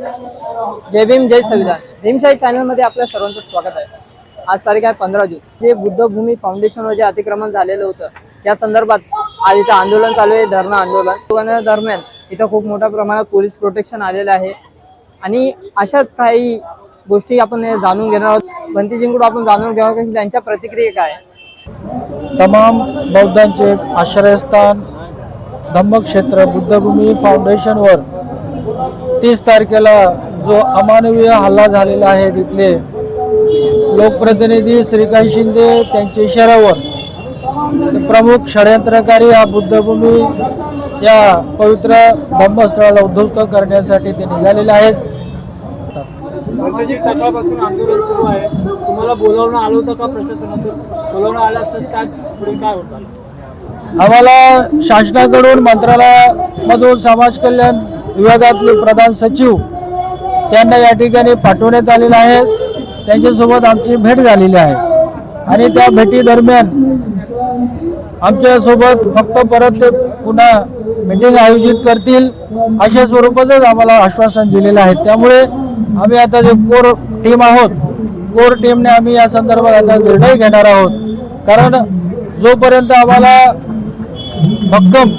जय भीम जय संविधान भीमशाही चॅनलमध्ये आपल्या सर्वांचं स्वागत आहे। आज तारीख आहे 15 जून। जे बुद्धभूमी फाउंडेशनवर जे अतिक्रमण झालेलं होतं त्या संदर्भात आज इथं आंदोलन चालू आहे, धरणं आंदोलन दरम्यान इथं खूप मोठ्या प्रमाणात पोलीस प्रोटेक्शन आलेलं आहे आणि अशाच काही गोष्टी आपण जाणून घेणार आहोत। बंतीजींकडून आपण जाणून घेणार की त्यांच्या प्रतिक्रिया काय आहे। तमाम बौद्धांचे एक आश्रयस्थान धम्मक्षेत्र बुद्धभूमी फाउंडेशनवर 30 तारखेला जो अमानवीय हल्ला झालेला आहे, तिथले लोकप्रतिनिधी श्रीकांत शिंदे त्यांच्या इशाऱ्यावर प्रमुख षडयंत्रकारी हा बुद्धभूमी या पवित्र धम्मस्थळाला उद्ध्वस्त करण्यासाठी ते निघालेले आहेत। सकाळपासून आंदोलन सुरू आहे, तुम्हाला बोलावणं आलं होतं का? प्रशासनातून बोलावणं आलं असल्यास काय पुढे काय होतं? आम्हाला शासनाकडून मंत्रालयामधून समाज कल्याण विभागातले प्रधान सचिव त्यांना या ठिकाणी पाठवण्यात आलेले आहे। त्यांच्यासोबत आमची भेट झालेली आहे आणि त्या भेटी दरम्यान आमच्यासोबत फक्त परत ते पुन्हा मीटिंग आयोजित करतील अशा स्वरूपाचंच आम्हाला आश्वासन दिलेलं आहे। त्यामुळे आम्ही आता जे कोर टीम आहोत, कोर टीमने आम्ही या संदर्भात आता निर्णय घेणार आहोत। कारण जोपर्यंत आम्हाला भक्कम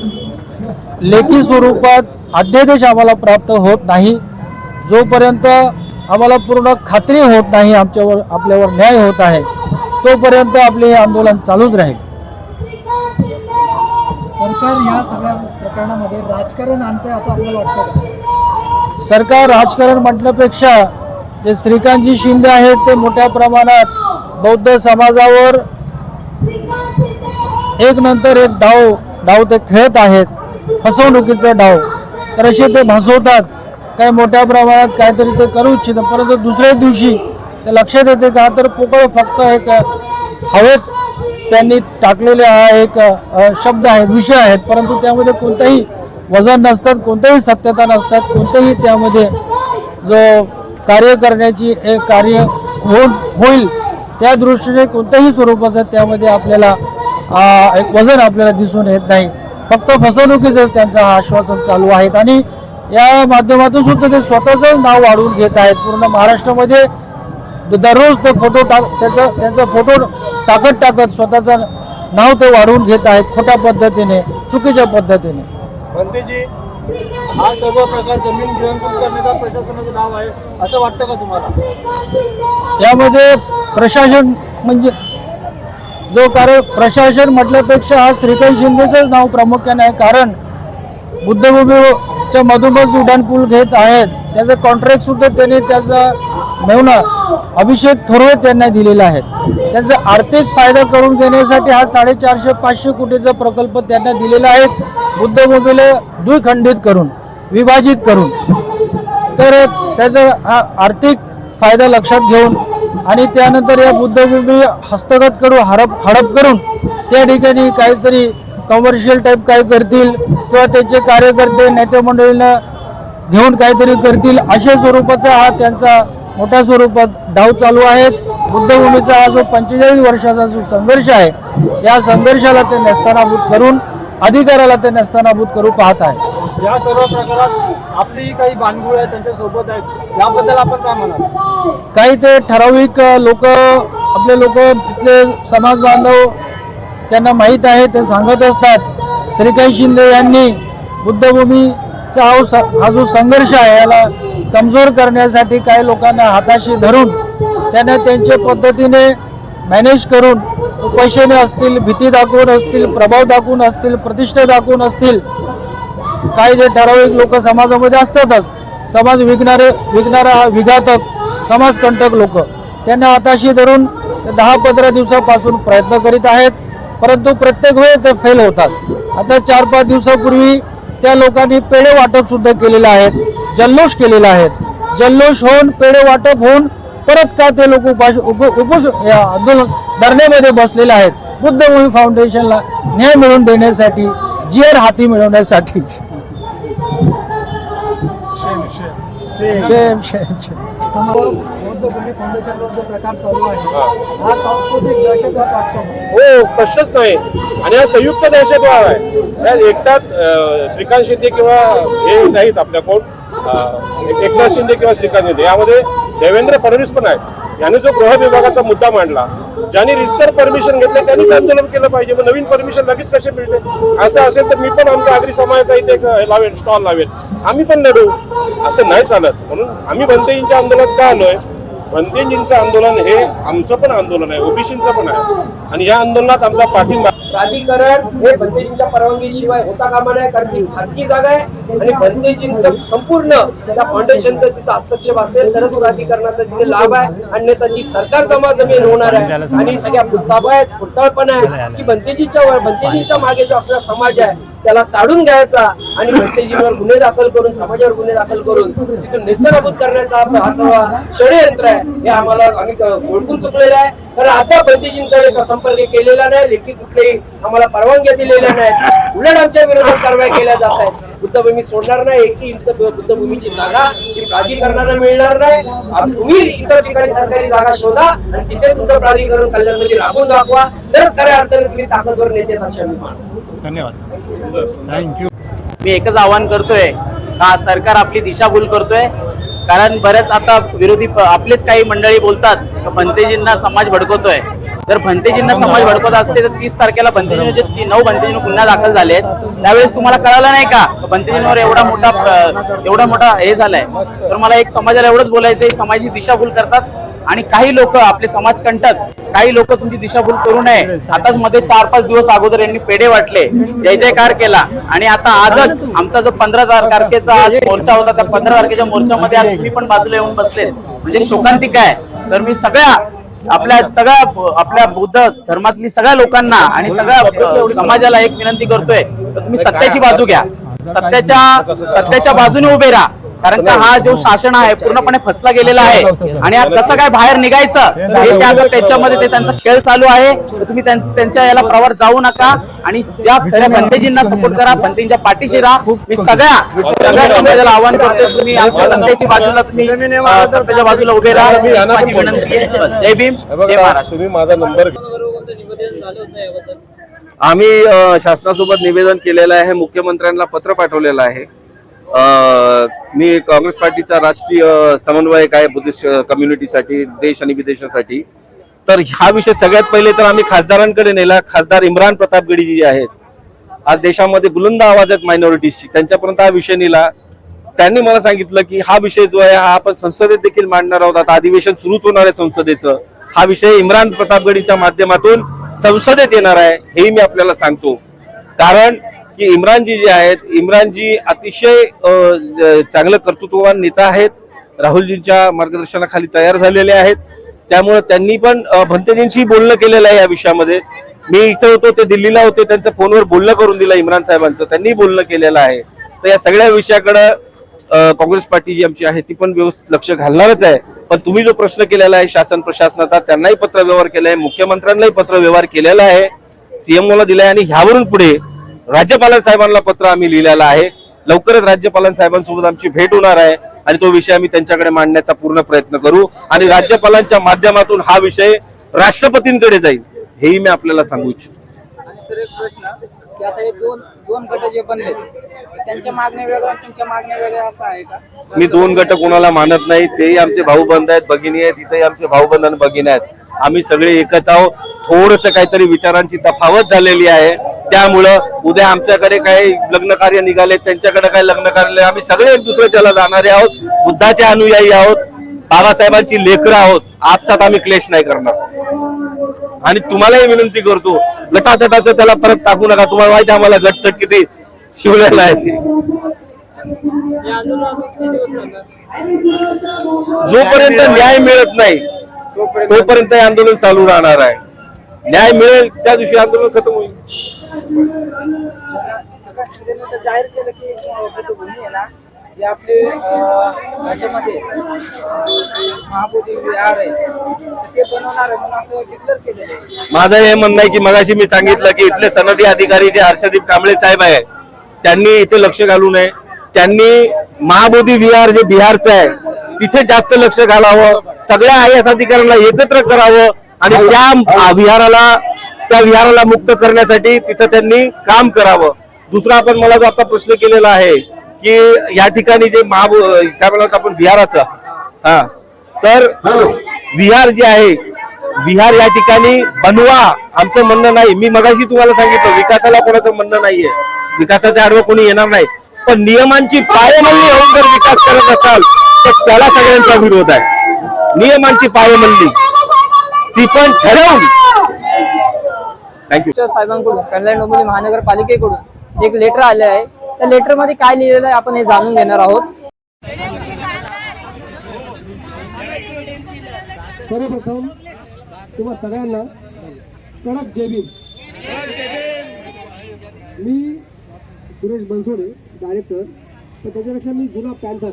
लेखी स्वरूपात अध्यादेश आम्हाला प्राप्त होत नाही, जोपर्यंत आम्हाला पूर्ण खात्री होत नाही आपल्यावर न्याय होत आहे, तोपर्यंत आपले हे आंदोलन चालूच राहील। सरकार या सगळ्या प्रकरणामध्ये राजकारण आणते असं आपल्याला वाटतं? सरकार राजकारण म्हटल्यापेक्षा जे श्रीकांतजी शिंदे आहेत ते मोठ्या प्रमाणात बौद्ध समाजावर एक नंतर एक डाव ते खेळत आहेत, फसवणुकीचा डाव। तर असे ते भासवतात, काही मोठ्या प्रमाणात काहीतरी ते करू इच्छितात, परंतु दुसऱ्या दिवशी ते लक्षात येते का तर पोकळ फक्त एक हवेत त्यांनी टाकलेले हा एक शब्द आहेत, विषय आहेत, परंतु त्यामध्ये कोणतंही वजन नसतात, कोणत्याही सत्यता नसतात, कोणतेही त्यामध्ये जो कार्य करण्याची एक कार्य होईल त्या दृष्टीने कोणत्याही स्वरूपाचं त्यामध्ये आपल्याला एक वजन आपल्याला दिसून येत नाही। फक्त फसवणुकीचंच त्यांचं हा आश्वासन चालू आहे आणि या माध्यमातून सुद्धा ते स्वतःचं नाव वाढवून घेत आहेत। पूर्ण महाराष्ट्रामध्ये दररोज ते फोटो त्यांचा फोटो टाकत स्वतःचं नाव ते वाढवून घेत आहेत, खोट्या पद्धतीने, चुकीच्या पद्धतीने। बंतीजी, हा सर्व प्रकार जमीन गिळंकृत करण्याचा प्रशासनाचं नाव आहे असं वाटतं का तुम्हाला? यामध्ये प्रशासन म्हणजे जो कारण प्रशासन म्हटल्यापेक्षा हा श्रीकांत शिंदेचंच नाव प्रामुख्याने आहे। कारण बुद्धभूमीच्या मधूनच उड्डाणपूल घेत आहेत, त्याचं कॉन्ट्रॅक्ट सुद्धा त्यांनी त्याचा मेहुणा अभिषेक थोरवे त्यांना दिलेला आहे। त्याचा आर्थिक फायदा करून घेण्यासाठी हा 450-500 कोटीचा प्रकल्प त्यांना दिलेला आहे, बुद्धभूमीला द्विखंडित करून, विभाजित करून। तर त्याचा हा आर्थिक फायदा लक्षात घेऊन आणि त्यानंतर या बुद्धभूमी हस्तगत करून हडप करून त्या ठिकाणी काहीतरी कमर्शियल टाईप काय करतील किंवा त्याचे कार्यकर्ते नेते मंडळींना घेऊन काहीतरी करतील अशा स्वरूपाचा हा त्यांचा मोठ्या स्वरूपात डाव चालू आहे। बुद्धभूमीचा हा जो 45 वर्षाचा जो संघर्ष आहे, या संघर्षाला ते नेस्तनाबूत करून, अधिकाराला ते नेस्तनाबूत करू पाहत आहे। या सर्व प्रकारात आपली काही बांधगुळ आहे त्यांच्या सोबत आहेत, याबद्दल आपण काय म्हणाल? काही ते ठराविक लोक, आपले लोक, तिथले समाज बांधव त्यांना माहीत आहे, ते सांगत असतात श्रीकांत शिंदे यांनी बुद्धभूमीचा हा जो संघर्ष आहे याला कमजोर करण्यासाठी काही लोकांना हाताशी धरून त्यांना त्यांच्या पद्धतीने मॅनेज करून, पैशाने असतील, भीती दाखवून असतील, प्रभाव दाखवून असतील, प्रतिष्ठा दाखवून असतील, काही जे ठराविक लोक समाजामध्ये असतातच, समाज विकणारा विघातक, समाजकंटक लोक, त्यांना हाताशी धरून 10-15 दिवसापासून प्रयत्न करीत आहेत, परंतु प्रत्येक वेळी ते फेल होतात। आता 4-5 दिवसापूर्वी त्या लोकांनी पेढे वाटप सुद्धा केलेलं आहे, जल्लोष केलेला आहे। जल्लोष होऊन, पेढे वाटप होऊन परत का ते लोक आंदोलन धरण्यामध्ये बसलेले आहेत? बुद्धभूमी फाउंडेशनला न्याय मिळवून देण्यासाठी, जीआर हाती मिळवण्यासाठी। बुद्धभूमी फाउंडेशनवर जो प्रकार चालू आहे हा सांस्कृतिक दहशतवाद वाटतो? हो, प्रश्नच नाही। आणि हा संयुक्त दहशतवाद आहे। यात एकटाच श्रीकांत शिंदे किंवा हे नाहीत आपल्या कोण, एकनाथ शिंदे किंवा श्रीकांत शिंदे, यामध्ये देवेंद्र फडणवीस पण आहेत. यांनी जो गृह विभागाचा मुद्दा मांडला, ज्यांनी रिसर परमिशन घेतले त्यांनीच आंदोलन केलं पाहिजे. मग नवीन परमिशन लगेच कसे मिळते? असं असेल तर मी पण आमच्या आगरी समाजाचा इथे एक लावेल, स्टॉल लावेल, आम्ही पण लढू. असं नाही चालत. म्हणून आम्ही भंतेजींच्या आंदोलनात का आलोय? भंतेजींचं आंदोलन हे आमचं पण आंदोलन आहे, ओबीसीचं पण आहे, आणि या आंदोलनात आमचा पाठिंबा. प्राधिकरण हे भंतेजींच्या परवानगीशिवाय होता कामा नये, कारण ती खासगी जागा आहे आणि भंतेजींचं संपूर्ण त्या फाउंडेशनचं तिथं हस्तक्षेप असेल तरच प्राधिकरणाचा तिथे लाभ आहे, अन्यथा ती सरकार जमा जमीन होणार आहे. आणि सगळ्या फुलताबा आहेत, फुरसाळपणा आहे की भंतेजींच्या मागे जो असलेला समाज आहे त्याला काढून घ्यायचा आणि भंतेजींवर गुन्हे दाखल करून, समाजावर गुन्हे दाखल करून तिथून निसर्गभूत करण्याचा हा सर्व षडयंत्र आहे. हे आम्हाला आम्ही ओळखून चुकलेलं आहे. कारण आता भंतेजींकडे संपर्क केलेला नाही, लेखी कुठलेही आम्हाला परवानग्या दिलेल्या नाहीत. उलट आमच्या विरोधात कारवाई केल्या जात आहेत. बुद्धभूमी सोडणार नाही. 1 इंच बुद्धभूमीची जागा ही प्राधिकरणाला मिळणार नाही. तुम्ही इतर ठिकाणी सरकारी जागा शोधा आणि तिथे तुमचं प्राधिकरण कल्याणमध्ये राबवून दाखवा, तरच खऱ्या अर्थाने तुम्ही ताकदवर नेते असे आम्ही मानतो. मी एकच आवाहन करतोय का सरकार आपली दिशाभूल करतोय. कारण बरेच आता विरोधी आपलेच काही मंडळी बोलतात भंतेजींना समाज भडकवतोय. जर भंतेजींना समाज भडकवत असते तर 30 तारखेला भंतेजींना जे 9 भंतेजींना गुन्हा दाखल झालेत त्यावेळेस तुम्हाला कळालं नाही का भंतेजींवर एवढा मोठा हे झालाय. तर मला एक समाजाला एवढंच बोलायचंय, समाजाची दिशाभूल करतात आणि काही लोक आपले समाजकंटक, काही लोक तुमची दिशाभूल करू नये. आताच मध्ये 4-5 दिवस अगोदर यांनी पेढे वाटले, जय जयकार केला आणि आता आजच आमचा जो 15 तारखेचा आज मोर्चा होता त्या 15 तारखेच्या मोर्चामध्ये आज तुम्ही पण बाजूला येऊन बसलेत, म्हणजे शोकांतिका आहे. तर मी आपल्या बुद्ध धर्मातली सगळ्या लोकांना आणि सगळ्या समाजाला एक विनंती करतोय, तर तुम्ही सत्याची बाजू घ्या, सत्याच्या बाजूने उभे राहा. कारण का हा जो शासन आहे पूर्णपणे फसला गेलेला आहे आणि कसं काय बाहेर निघायचं हे त्याच्यामध्ये ते त्यांचा खेळ चालू आहे. तर तुम्ही त्यांच्या याला प्रवार जाऊ नका आणि ज्या खऱ्या भंतेजींना सपोर्ट करा, भंतेजींच्या पाठीशी राहा. मी सगळ्या समाजाला आवाहन करतो, तुम्ही आमच्या सत्याची बाजूला, तुम्ही सत्याच्या बाजूला उभे राहा, हीच माझी विनंती आहे. बस. जय भीम, जय महाराष्ट्र. तुम्ही माझा नंबर आम्ही शासनासोबत निवेदन केलेलं आहे, मुख्यमंत्र्यांना पत्र पाठवलेलं आहे. मी काँग्रेस पार्टीचा राष्ट्रीय समन्वयक आहे बुद्धिस्ट कम्युनिटीसाठी, देश आणि विदेशासाठी. तर हा विषय सगळ्यात पहिले तर आम्ही खासदारांकडे नेला. खासदार इम्रान प्रताप गडीजी जे आहेत, आज देशामध्ये बुलंद आवाज आहेत मायनॉरिटीजची, त्यांच्यापर्यंत हा विषय नेला. त्यांनी मला सांगितलं की हा विषय जो आहे हा आपण संसदेत देखील मांडणार आहोत. आता अधिवेशन सुरूच होणार आहे संसदेचं. हा विषय इम्रान प्रतापगडीच्या माध्यमातून संसदेत येणार आहे, हेही मी आपल्याला सांगतो. कारण की इम्रानजी जे आहेत, इम्रानजी अतिशय चांगलं कर्तृत्ववान नेता आहेत, राहुलजींच्या मार्गदर्शनाखाली तयार झालेले आहेत. त्यामुळे त्यांनी पण भंतेजींशी बोलणं केलेलं आहे या विषयामध्ये. मी इथं होतो, ते दिल्लीला होते, त्यांचं फोनवर बोलणं करून दिलं इम्रान साहेबांचं, त्यांनी बोलणं केलेलं आहे. तर या सगळ्या विषयाकडे काँग्रेस पार्टी जी आमची आहे ती पण व्यवस्थित लक्ष घालणारच आहे. पण तुम्ही जो प्रश्न केलेला आहे शासन प्रशासनाचा, त्यांनाही पत्र व्यवहार केलाय, मुख्यमंत्र्यांनाही पत्र व्यवहार केलेला आहे, सीएमओला दिलाय आणि ह्यावरून पुढे राज्यपाल साहेबांना पत्र आम्ही लिहिलेलं आहे. लवकरच राज्यपाल साहेबांसोबत आमची भेट होणार आहे आणि तो विषय आम्ही त्यांच्याकडे मांडण्याचा पूर्ण प्रयत्न करू आणि राज्यपालांच्या माध्यमातून हा विषय राष्ट्रपतींकडे जाईल, हेही मी आपल्याला सांगू इच्छितो. आणि सर एक प्रश्न की आता हे दोन गट जे बनले त्यांच्या मागण्या वेगळ्या तुमच्या मागण्या वेगळ्या असं आहे का? मी 2 गट कोणाला मानत नाही, तेही आमचे भाऊबंद आहेत, भगिनी आहेत, इथेही आमचे भाऊबंद आणि भगिनी आहेत. आम्ही सगळे एकच आहोत. थोडंसं काहीतरी विचारांची तफावत झालेली आहे, त्यामुळं उद्या आमच्याकडे काही लग्न कार्य निघाले, त्यांच्याकडे काही लग्न कार्य, आम्ही सगळे एक दुसऱ्याच्याला जाणारे आहोत, बुद्धाचे अनुयायी आहोत, बाबासाहेबांची लेकरं आहोत. आपसात आम्ही क्लेश नाही करणार. आणि तुम्हालाही विनंती करतो, गटातटाचं त्याला परत टाकू नका. तुम्हाला माहिती आहे आम्हाला गटतट किती शिवलेला आहे. जोपर्यंत न्याय मिळत नाही तोपर्यंत हे आंदोलन चालू राहणार आहे. न्याय मिळेल त्या दिवशी आंदोलन खतम होईल. जाहीर केलं की बुद्धभूमी आहे ना, जे आपले राज्यामध्ये महाबोधी विहार आहे ते बनवणार आहे म्हणून असं डिक्लेअर केलेलं आहे. माझं हे म्हणणं आहे की मगाशी मी सांगितलं की इथले सनदी अधिकारी जे हर्षदीप कांबळे साहेब आहे त्यांनी इथे लक्ष घालू नये. त्यांनी महाबोधी विहार जे बिहारचं आहे तिथे जास्त लक्ष घालावं, सगळ्या IAS अधिकाऱ्यांना एकत्र करावं आणि त्या विहाराला मुक्त करण्यासाठी तिथं त्यांनी काम करावं. दुसरा आपण मला जो आता प्रश्न केलेला आहे की या ठिकाणी जे काय म्हणतो आपण विहाराचं, हा, तर विहार जे आहे, विहार या ठिकाणी बनवा आमचं म्हणणं नाही. मी मगाशी तुम्हाला सांगितलं विकासाला कोणाचं म्हणणं नाहीये, विकासाच्या आडवं कोणी येणार नाही, पण नियमांची पायमल्ली होऊन जर विकास करत असाल तर त्याला सगळ्यांचा विरोध आहे. नियमांची पायमल्ली ती पण ठरवून. थँक्यू. साहेबांकडून कल्याण डोंबिवली महानगरपालिकेकडून एक लेटर आले आहे. त्या लेटर मध्ये काय लिहिलेलं आहे आपण हे जाणून घेणार आहोत. सर्वप्रथम तुम्हा सगळ्यांना कडक जय भीम. मी सुरेश बनसोडे, डायरेक्टर, तर त्याच्यापेक्षा मी जुना पॅन्थर.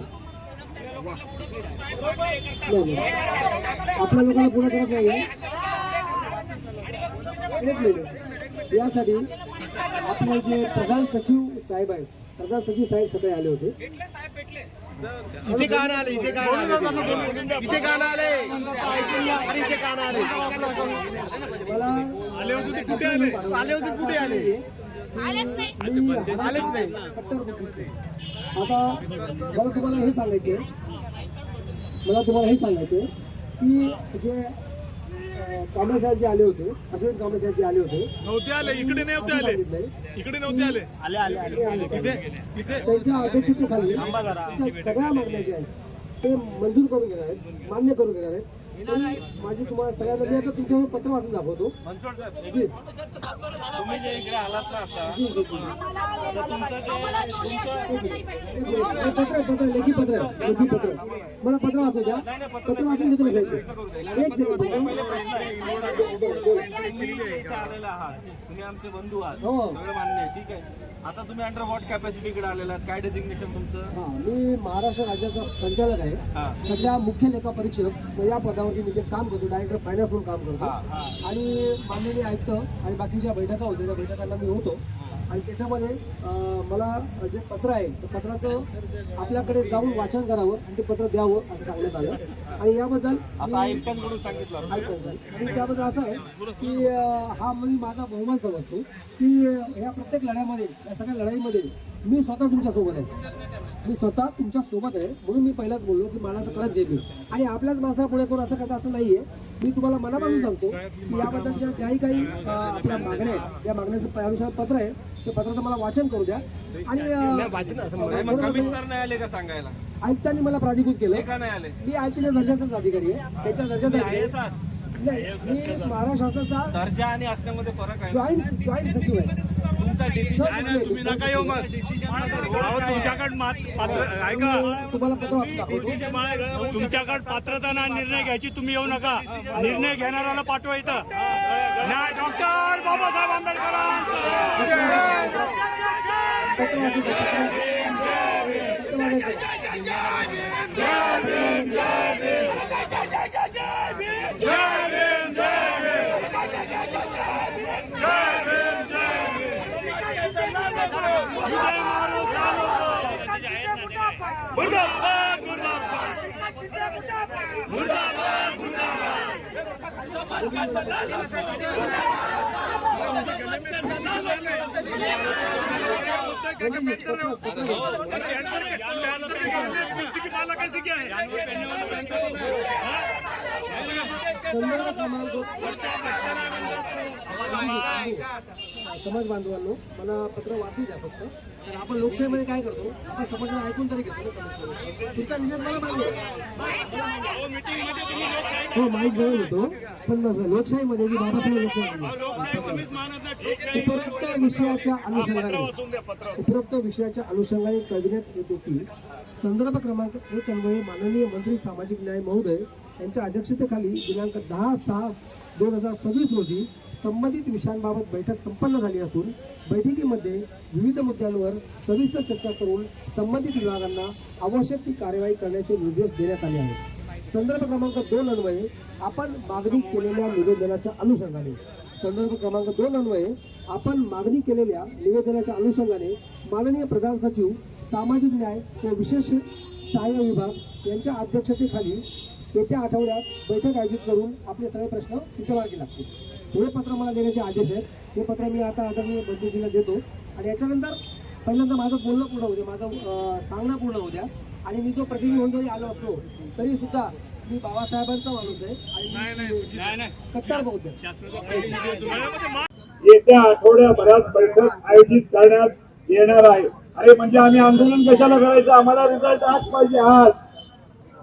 आपल्या लोकांना पुढे करत नाही. यासाठी आपले जे प्रधान सचिव साहेब आहेत, प्रधान सचिव साहेब सगळे आले होते. आता मला तुम्हाला हे सांगायचंय की जे कांबळे साहेब जे आले होते, अशोक कांबळे साहेब जे आले होते, त्यांच्या अध्यक्षतेखाली सगळ्या मागण्या ज्या आहेत ते मंजूर करून घेणार आहेत, मान्य करून घेणार आहेत. आणि माझी तुम्हाला सगळ्यांना मी आता तुमच्यावर पत्र वाचून दाखवतो. लेखी पत्र मला पत्र वाचू द्या. पत्र वाचून देतो मी साहेब. एक सेकंड. तुम्ही आमचे बंधू आहात, हो, सगळं मान्य आहे, ठीक आहे. आता तुम्ही अंडर व्हॉट कॅपॅसिटीकडे आलेला आहात, काय डेझिग्नेशन तुमचं? मी महाराष्ट्र राज्याचा संचालक आहे, सध्या मुख्य लेखा परीक्षक या पदावरती मी काम करतो, डायरेक्टर फायनान्स म्हणून काम करतो. आणि माननीय आयुक्त आणि बाकीच्या बैठका होत्या, त्या बैठकांना मी होतो. आणि त्याच्यामध्ये मला जे पत्र आहे त्या पत्राचं आपल्याकडे जाऊन वाचन करावं आणि ते पत्र द्यावं असं सांगण्यात आलं. आणि याबद्दल आयुक्तांकडून सांगितलं. आणि त्याबद्दल असं आहे की हा मी माझा बहुमान समजतो की ह्या प्रत्येक लढ्यामध्ये, या सगळ्या लढाईमध्ये मी स्वतः तुमच्यासोबत आहे. म्हणून मी पहिलाच बोललो की मला तर कळत जेबी आणि आपल्याच माणसापुढे कोण असं करता असं नाहीये. मी तुम्हाला मनापासून सांगतो की याबद्दलच्या ज्याही काही आपल्या मागण्या आहेत, या मागण्याचं अनुसार पत्र आहे, ते पत्राचं मला वाचन करू द्या. आणि कमिशनर नाही आले का सांगायला? आयुक्तांनी मला प्राधिकृत केलं. का नाही आले? मी आयुक्ताच्या दर्जाचाच अधिकारी आहे, त्याच्या दर्जाचा नाही. मी महाराष्ट्र शासनाचा दर्जा आणि असण्यामध्ये फरक आहे. जॉईंट सचिव आहे. तुम्ही नका येऊ मग. तुम्हाला पत्र वाचून दाखवतो. तुमच्याकडे पात्रता ना निर्णय घ्यायची, तुम्ही येऊ नका. निर्णय घेणाऱ्याला पाठवा इथं. डॉक्टर बाबासाहेब आंबेडकरांचा समाज बांधवांनो, मला पत्र वाचून द्या फक्त. तर आपण लोकशाहीमध्ये काय करतो, आपण समाजाला ऐकून तरी घेतो. तुमचा निषेध मला मान्य हो, माहीत जवळ होतो, पण लोकशाहीमध्ये जी बाबासाहेब उपरोक्त विषयाच्या अनुषंगाने कळविण्यात येते की संदर्भ क्रमांक 1 अन्वये माननीय मंत्री सामाजिक न्याय महोदय यांच्या अध्यक्षतेखाली दिनांक 10/6/2026 रोजी संबंधित विषयांबाबत बैठक संपन्न झाली असून बैठकीमध्ये विविध मुद्द्यांवर सविस्तर चर्चा करून संबंधित विभागांना आवश्यक ती कार्यवाही करण्याचे निर्देश देण्यात आले आहेत. संदर्भ क्रमांक 2 अन्वये आपण मागणी केलेल्या निवेदनाच्या अनुषंगाने माननीय प्रधान सचिव सामाजिक न्याय व विशेष सहाय्य विभाग यांच्या अध्यक्षतेखाली येत्या आठवड्यात बैठक आयोजित करून आपले सगळे प्रश्न तिथे मार्गी लागतील. हे पत्र मला देण्याचे आदेश आहेत. हे पत्र मी आता आदरणीय बंधूजींना देतो. आणि याच्यानंतर पहिल्यांदा माझं बोलणं पूर्ण होऊ द्या, माझं सांगणं पूर्ण होऊ द्या. आणि मी जो प्रतिनिधी म्हणून जरी आलो असलो तरी सुद्धा मी बाबासाहेबांचा माणूस आहे आणि कट्टर बौद्ध. येत्या आठवड्याभरात बैठक आयोजित करण्यात येणार आहे. अरे म्हणजे आम्ही आंदोलन कशाला करायचं, आम्हाला रिझल्ट आज पाहिजे. आज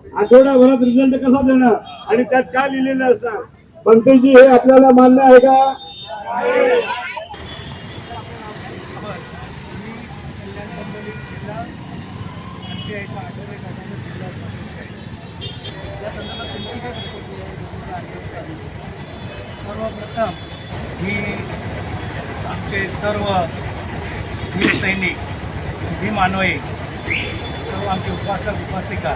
आठवड्याभरात रिझल्ट कसा देणार आणि त्यात काय लिहिलेलं असणार. पंतजी हे आपल्याला मान्य आहे का? सर्वप्रथम ही आमचे सर्व वीर सैनिक भीम मानवे सर्व आमचे उपासक उपासिका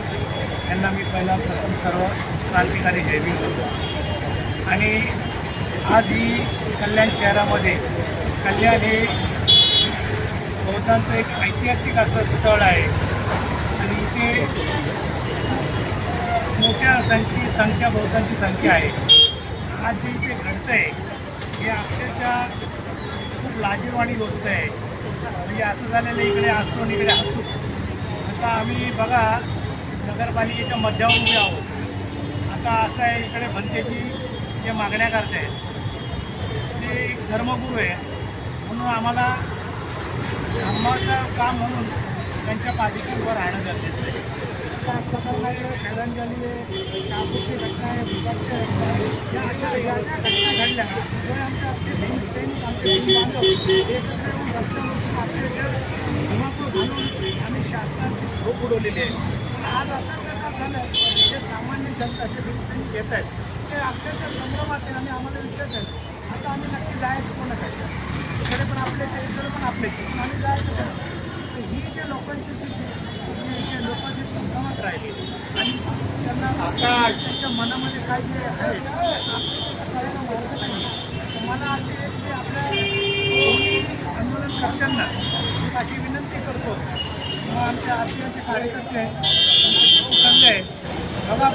यांना मी पहिला प्रथम सर्व क्रांतिकारी जय भीम करतो. आणि आज ही कल्याण शहरामध्ये कल्याण हे बौद्धांचं एक ऐतिहासिक असं स्थळ आहे आणि इथे मोठ्या संख्या बौद्धांची संख्या आहे. आज जे इथे घडतं आहे हे अक्षरशः खूप लाजीरवाणी गोष्ट आहे. म्हणजे असं झालेलं इकडे असू आणि इकडे हसू. आता आम्ही बघा नगरपालिकेच्या मध्यावर उभे आहोत. आता असं आहे इकडे भंतेजी जे मागण्या करत आहेत ते एक धर्मगुरू आहे म्हणून आम्हाला धर्माचं काम म्हणून त्यांच्या पाठीशी उभं राहणं गरजेचं आहे. आता प्रकरणाने श्रद्धांजली आहे, शापूरची घटना आहे, भूपालची घटना आहे, या अशा घटना घडल्या त्यामुळे आमच्या सैनिक आमचे बांधव एकत्र येऊन रस्त्यावरून आपल्या धुमाकूळ घालून आम्ही शासनाची झोप उडवलेली आहे. आज असा प्रकार झाला जे सामान्य जनता जे सैनिक घेत आहेत ते अक्षरशः संभ्रमात आहे आणि आम्हाला विचारत आहेत आता आम्ही नक्की जायचं कोणाकडे. इकडे पण आपलेच आहे, इकडे पण आपलेच आहे, पण आम्ही जायचं काय. ही जे लोकांची जे लोक जे संभ्रमात राहिले आणि त्यांना त्यांच्या मनामध्ये काय जे आहे करायला मार्ग नाही. तर मला असे जे आपल्या आंदोलनकर्त्यांना एक अशी विनंती करतो किंवा आमच्या आशियाचे कार्यकर्ते आहेत, आमचे संघ आहे, बघा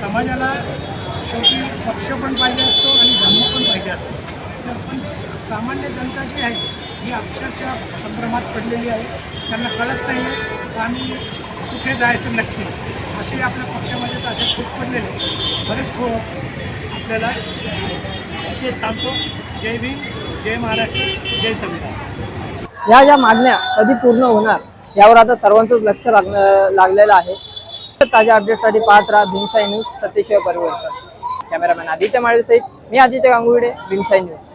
समाजाला शेवटी पक्ष पण पाहिजे असतो आणि धर्म पण पाहिजे असतो. तर पण सामान्य जनता जी आहे ही अक्षरशः संभ्रमात पडलेली आहे. त्यांना कळत नाही आहे आम्ही कुठे जायचं नक्की. असे आपल्या पक्षामध्ये तर असे खूप पडलेले बरेच आपल्याला तेच थांबतो. जय भीम, जय महाराष्ट्र, जय संविधान. या ज्या मागण्या कधी पूर्ण होणार यावर आता सर्वांचंच लक्ष लागलेलं आहे. ताज्या अपडेटसाठी पाहत राहा भीमशाही न्यूज. सत्यशिव परिवर्तन. कॅमेरामॅन आदित्य माळी सहित मी आदित्य गांगुर्डे, भीमशाही न्यूज.